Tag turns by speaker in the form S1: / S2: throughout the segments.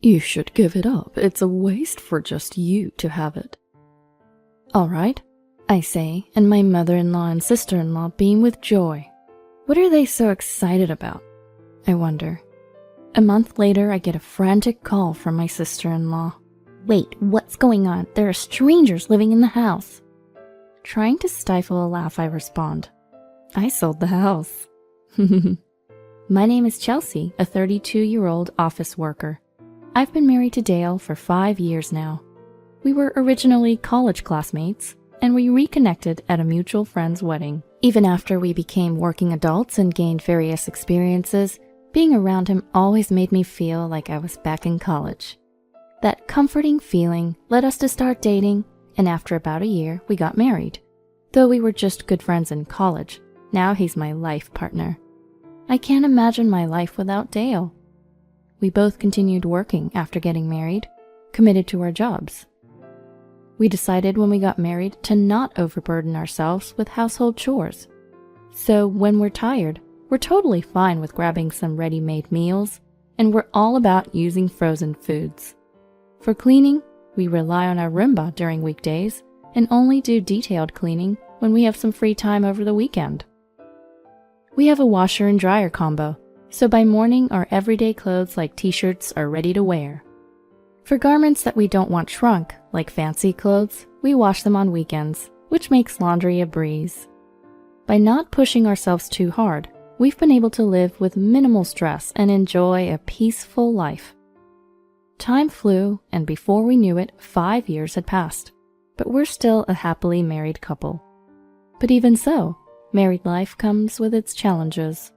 S1: You should give it up. It's a waste for just you to have it.
S2: All right, I say, and my mother-in-law and sister-in-law beam with joy. What are they so excited about? I wonder. A month later, I get a frantic call from my sister-in-law. Wait, what's going on? There are strangers living in the house. Trying to stifle a laugh, I respond. I sold the house. My name is Chelsea, a 32-year-old office worker. I've been married to Dale for 5 years now. We were originally college classmates, and we reconnected at a mutual friend's wedding. Even after we became working adults and gained various experiences, being around him always made me feel like I was back in college. That comforting feeling led us to start dating, and after about a year, we got married. Though we were just good friends in college, now he's my life partner. I can't imagine my life without Dale. We both continued working after getting married, committed to our jobs. We decided when we got married to not overburden ourselves with household chores. So when we're tired, we're totally fine with grabbing some ready-made meals, and we're all about using frozen foods. For cleaning, we rely on our Roomba during weekdays and only do detailed cleaning when we have some free time over the weekend. We have a washer and dryer combo, so by morning our everyday clothes like t-shirts are ready to wear. For garments that we don't want shrunk, like fancy clothes, we wash them on weekends, which makes laundry a breeze. By not pushing ourselves too hard, we've been able to live with minimal stress and enjoy a peaceful life. Time flew, and before we knew it, 5 years had passed, but we're still a happily married couple. But even so, married life comes with its challenges.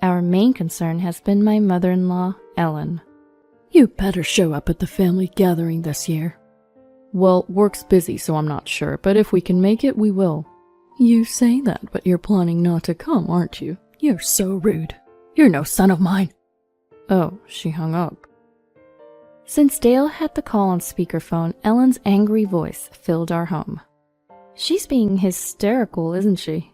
S2: Our main concern has been my mother-in-law, Ellen.
S1: You better show up at the family gathering this year. Well, work's busy, so I'm not sure, but if we can make it, we will. You say that, but you're planning not to come, aren't you? You're so rude. You're no son of mine. Oh, she hung up.
S2: Since Dale had the call on speakerphone, Ellen's angry voice filled our home. She's being hysterical, isn't she?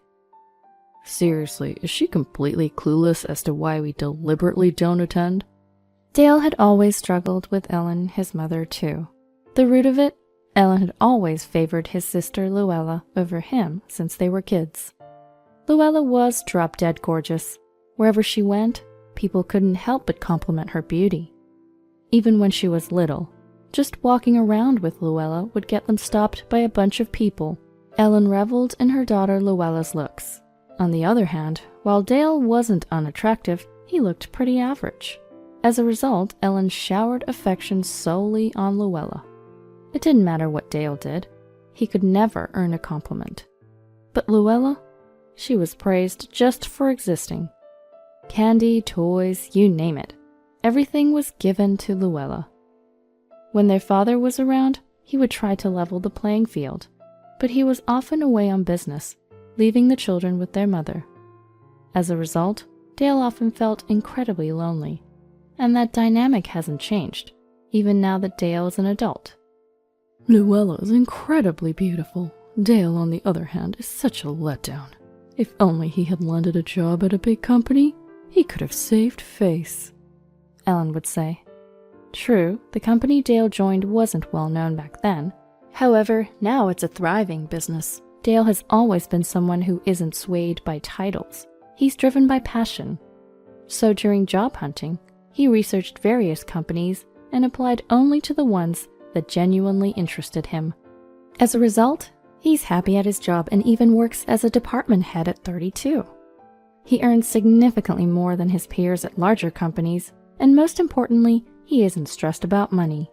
S1: Seriously, is she completely clueless as to why we deliberately don't attend?
S2: Dale had always struggled with Ellen, his mother, too. The root of it, Ellen had always favored his sister Luella over him since they were kids. Luella was drop-dead gorgeous. Wherever she went, people couldn't help but compliment her beauty. Even when she was little, just walking around with Luella would get them stopped by a bunch of people. Ellen reveled in her daughter Luella's looks. On the other hand, while Dale wasn't unattractive, he looked pretty average. As a result, Ellen showered affection solely on Luella. It didn't matter what Dale did. He could never earn a compliment. But Luella? She was praised just for existing. Candy, toys, you name it. Everything was given to Luella. When their father was around, he would try to level the playing field, but he was often away on business, leaving the children with their mother. As a result, Dale often felt incredibly lonely, and that dynamic hasn't changed, even now that Dale is an adult.
S1: Luella is incredibly beautiful. Dale, on the other hand, is such a letdown. If only he had landed a job at a big company, he could have saved face,
S2: Ellen would say. True, the company Dale joined wasn't well known back then. However, now it's a thriving business. Dale has always been someone who isn't swayed by titles. He's driven by passion. So during job hunting, he researched various companies and applied only to the ones that genuinely interested him. As a result, he's happy at his job and even works as a department head at 32. He earns significantly more than his peers at larger companies, and most importantly, he isn't stressed about money.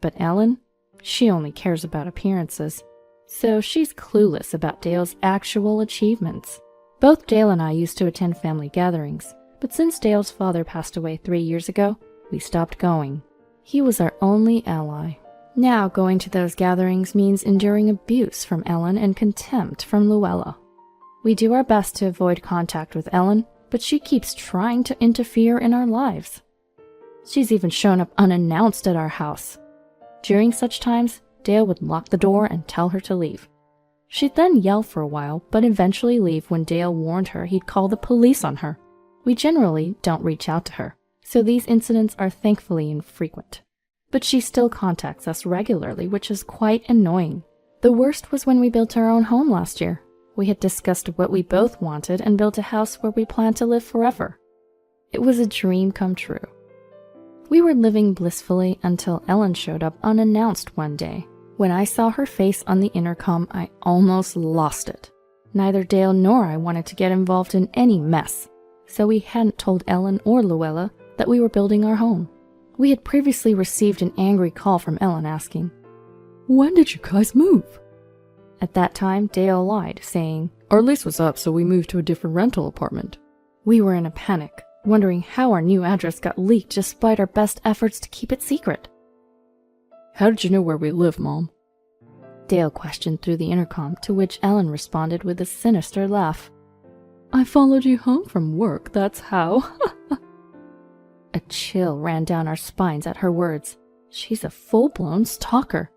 S2: But Ellen? She only cares about appearances, so she's clueless about Dale's actual achievements. Both Dale and I used to attend family gatherings, but since Dale's father passed away 3 years ago, we stopped going. He was our only ally. Now going to those gatherings means enduring abuse from Ellen and contempt from Luella. We do our best to avoid contact with Ellen, but she keeps trying to interfere in our lives. She's even shown up unannounced at our house. During such times, Dale would lock the door and tell her to leave. She'd then yell for a while, but eventually leave when Dale warned her he'd call the police on her. We generally don't reach out to her, so these incidents are thankfully infrequent. But she still contacts us regularly, which is quite annoying. The worst was when we built our own home last year. We had discussed what we both wanted and built a house where we planned to live forever. It was a dream come true. We were living blissfully until Ellen showed up unannounced one day. When I saw her face on the intercom, I almost lost it. Neither Dale nor I wanted to get involved in any mess, so we hadn't told Ellen or Luella that we were building our home. We had previously received an angry call from Ellen asking,
S1: "When did you guys move?"
S2: At that time, Dale lied, saying,
S1: "Our lease was up, so we moved to a different rental apartment."
S2: We were in a panic, wondering how our new address got leaked despite our best efforts to keep it secret.
S1: "How did you know where we live, Mom?"
S2: Dale questioned through the intercom, to which Ellen responded with a sinister laugh.
S1: "I followed you home from work, that's how."
S2: A chill ran down our spines at her words. She's a full-blown stalker.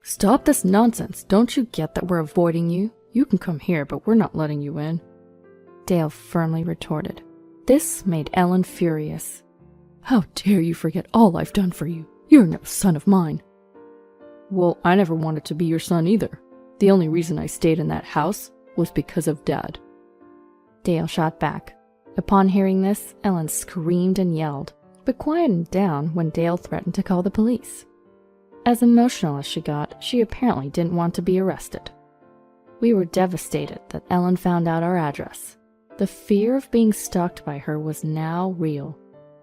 S1: "Stop this nonsense. Don't you get that we're avoiding you? You can come here, but we're not letting you in,"
S2: Dale firmly retorted. This made Ellen furious.
S1: "How dare you forget all I've done for you? You're no son of mine." "Well, I never wanted to be your son either. The only reason I stayed in that house was because of Dad."
S2: Dale shot back. Upon hearing this, Ellen screamed and yelled, but quietened down when Dale threatened to call the police. As emotional as she got, she apparently didn't want to be arrested. We were devastated that Ellen found out our address. The fear of being stalked by her was now real.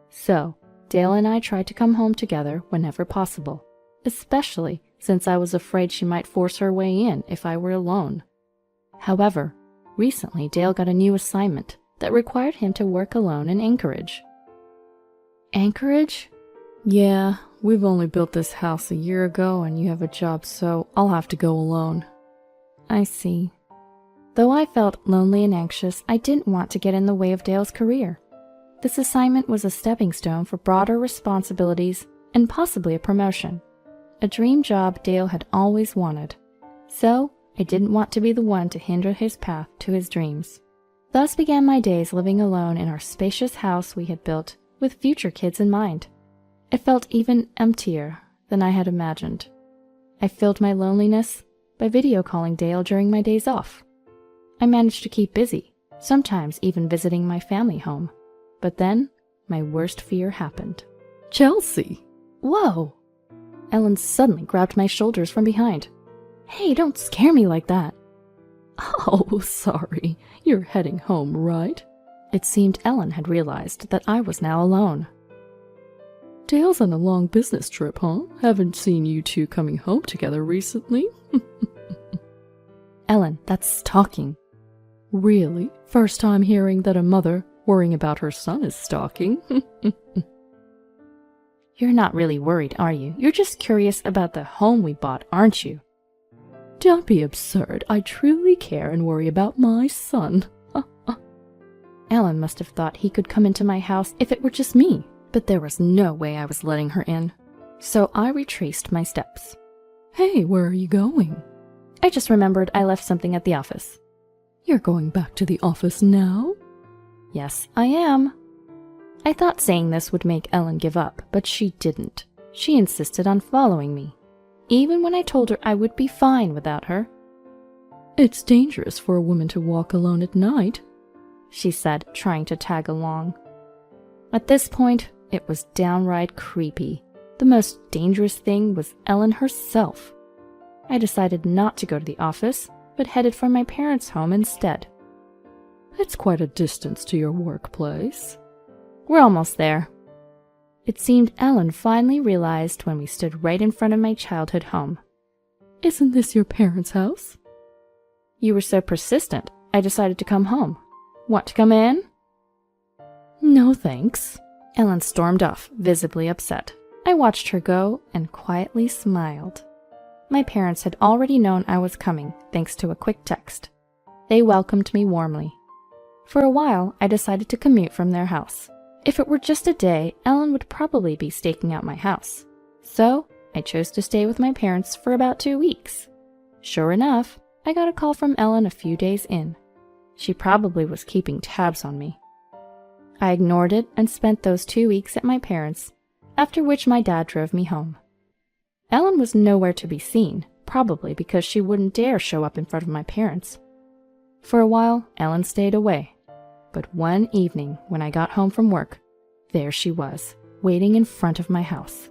S2: So, Dale and I tried to come home together whenever possible, especially since I was afraid she might force her way in if I were alone. However, recently Dale got a new assignment that required him to work alone in Anchorage. Anchorage?
S1: "Yeah, we've only built this house a year ago and you have a job, so I'll have to go alone."
S2: I see. Though I felt lonely and anxious, I didn't want to get in the way of Dale's career. This assignment was a stepping stone for broader responsibilities and possibly a promotion. A dream job Dale had always wanted. So, I didn't want to be the one to hinder his path to his dreams. Thus began my days living alone in our spacious house we had built with future kids in mind. It felt even emptier than I had imagined. I filled my loneliness by video calling Dale during my days off. I managed to keep busy, sometimes even visiting my family home. But then, my worst fear happened.
S1: "Chelsea!"
S2: Whoa! Ellen suddenly grabbed my shoulders from behind. Hey, don't scare me like that.
S1: "Oh, sorry. You're heading home, right?"
S2: It seemed Ellen had realized that I was now alone.
S1: "Dale's on a long business trip, huh? Haven't seen you two coming home together recently."
S2: Ellen, that's stalking.
S1: "Really? First time hearing that a mother worrying about her son is stalking."
S2: You're not really worried, are you? You're just curious about the home we bought, aren't you?
S1: "Don't be absurd. I truly care and worry about my son."
S2: Ellen must have thought he could come into my house if it were just me, but there was no way I was letting her in. So I retraced my steps.
S1: "Hey, where are you going?"
S2: I just remembered I left something at the office.
S1: "You're going back to the office now?"
S2: Yes, I am. I thought saying this would make Ellen give up, but she didn't. She insisted on following me, even when I told her I would be fine without her.
S1: "It's dangerous for a woman to walk alone at night,"
S2: she said, trying to tag along. At this point, it was downright creepy. The most dangerous thing was Ellen herself. I decided not to go to the office, but headed for my parents' home instead.
S1: "It's quite a distance to your workplace."
S2: We're almost there. It seemed Ellen finally realized when we stood right in front of my childhood home.
S1: "Isn't this your parents' house?"
S2: You were so persistent, I decided to come home. Want to come in?
S1: "No, thanks."
S2: Ellen stormed off, visibly upset. I watched her go and quietly smiled. My parents had already known I was coming, thanks to a quick text. They welcomed me warmly. For a while, I decided to commute from their house. If it were just a day, Ellen would probably be staking out my house. So, I chose to stay with my parents for about 2 weeks. Sure enough, I got a call from Ellen a few days in. She probably was keeping tabs on me. I ignored it and spent those 2 weeks at my parents', after which my dad drove me home. Ellen was nowhere to be seen, probably because she wouldn't dare show up in front of my parents. For a while, Ellen stayed away. But one evening, when I got home from work, there she was, waiting in front of my house.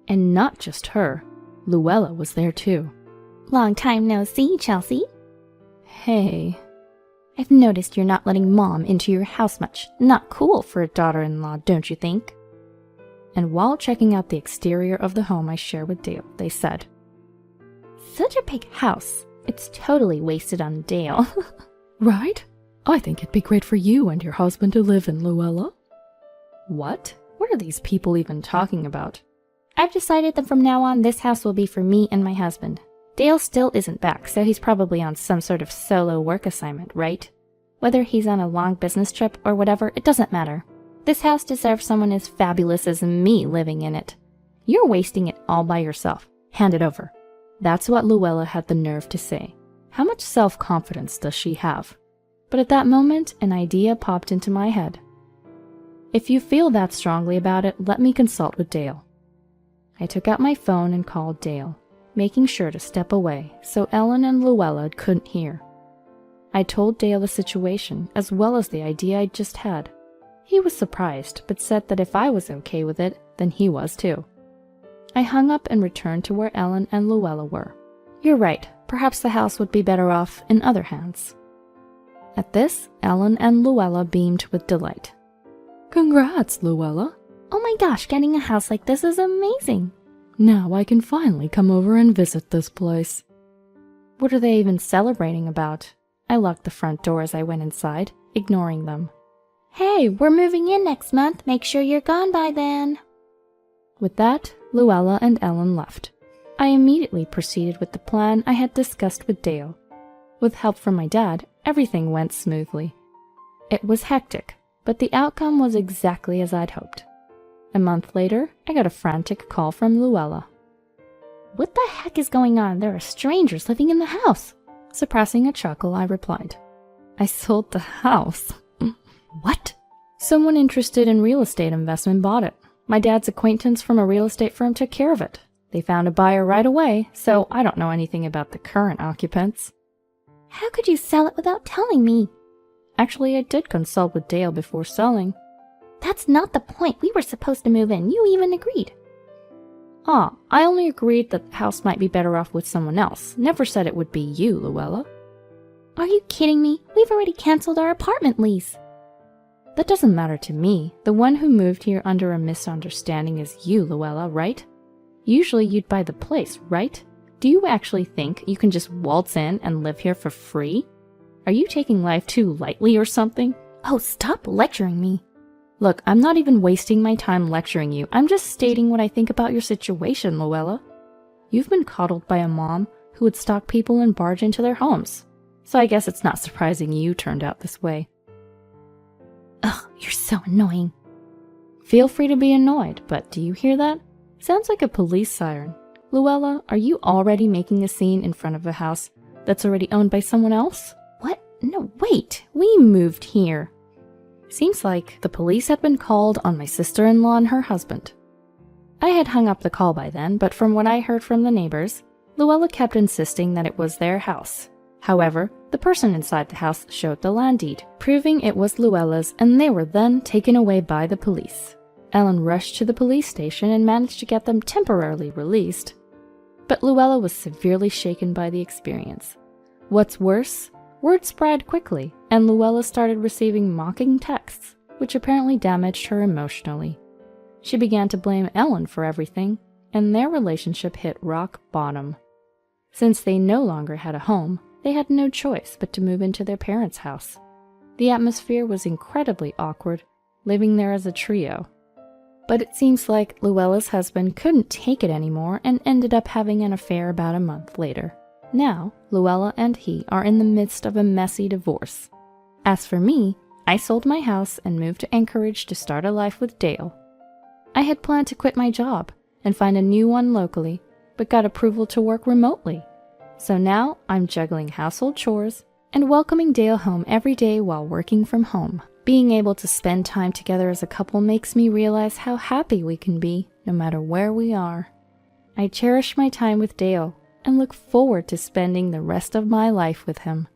S2: And not just her, Luella was there too.
S3: Long time no see, Chelsea.
S2: Hey.
S3: I've noticed you're not letting Mom into your house much. Not cool for a daughter-in-law, don't you think?
S2: And while checking out the exterior of the home I share with Dale, they said,
S3: Such a big house. It's totally wasted on Dale.
S1: Right? I think it'd be great for you and your husband to live in, Luella.
S2: What? What are these people even talking about?
S3: I've decided that from now on, this house will be for me and my husband. Dale still isn't back, so he's probably on some sort of solo work assignment, right? Whether he's on a long business trip or whatever, it doesn't matter. This house deserves someone as fabulous as me living in it. You're wasting it all by yourself. Hand it over.
S2: That's what Luella had the nerve to say. How much self-confidence does she have? But at that moment, an idea popped into my head. If you feel that strongly about it, let me consult with Dale. I took out my phone and called Dale, making sure to step away so Ellen and Luella couldn't hear. I told Dale the situation as well as the idea I'd just had. He was surprised, but said that if I was okay with it, then he was too. I hung up and returned to where Ellen and Luella were. You're right, perhaps the house would be better off in other hands. At this, Ellen and Luella beamed with delight.
S1: Congrats, Luella.
S3: Oh my gosh, getting a house like this is amazing.
S1: Now I can finally come over and visit this place.
S2: What are they even celebrating about? I locked the front door as I went inside, ignoring them.
S3: Hey, we're moving in next month. Make sure you're gone by then.
S2: With that, Luella and Ellen left. I immediately proceeded with the plan I had discussed with Dale. With help from my dad, everything went smoothly. It was hectic, but the outcome was exactly as I'd hoped. A month later, I got a frantic call from Luella.
S3: What the heck is going on? There are strangers living in the house.
S2: Suppressing a chuckle, I replied, I sold the house.
S3: What?
S2: Someone interested in real estate investment bought it. My dad's acquaintance from a real estate firm took care of it. They found a buyer right away, so I don't know anything about the current occupants.
S3: How could you sell it without telling me?
S2: Actually, I did consult with Dale before selling.
S3: That's not the point. We were supposed to move in. You even agreed.
S2: I only agreed that the house might be better off with someone else. Never said it would be you, Luella.
S3: Are you kidding me? We've already canceled our apartment lease.
S2: That doesn't matter to me. The one who moved here under a misunderstanding is you, Luella, right? Usually you'd buy the place, right? Do you actually think you can just waltz in and live here for free? Are you taking life too lightly or something?
S3: Oh, stop lecturing me.
S2: Look, I'm not even wasting my time lecturing you. I'm just stating what I think about your situation, Luella. You've been coddled by a mom who would stalk people and barge into their homes. So I guess it's not surprising you turned out this way.
S3: Ugh, you're so annoying.
S2: Feel free to be annoyed, but do you hear that? Sounds like a police siren. Luella, are you already making a scene in front of a house that's already owned by someone else?
S3: What? No, wait.
S2: We moved here. Seems like the police had been called on my sister-in-law and her husband. I had hung up the call by then, but from what I heard from the neighbors, Luella kept insisting that it was their house. However, the person inside the house showed the land deed, proving it was Luella's, and they were then taken away by the police. Ellen rushed to the police station and managed to get them temporarily released. But Luella was severely shaken by the experience. What's worse, word spread quickly, and Luella started receiving mocking texts, which apparently damaged her emotionally. She began to blame Ellen for everything, and their relationship hit rock bottom. Since they no longer had a home, they had no choice but to move into their parents' house. The atmosphere was incredibly awkward, living there as a trio. But it seems like Luella's husband couldn't take it anymore and ended up having an affair about a month later. Now, Luella and he are in the midst of a messy divorce. As for me, I sold my house and moved to Anchorage to start a life with Dale. I had planned to quit my job and find a new one locally, but got approval to work remotely. So now I'm juggling household chores and welcoming Dale home every day while working from home. Being able to spend time together as a couple makes me realize how happy we can be, no matter where we are. I cherish my time with Dale and look forward to spending the rest of my life with him.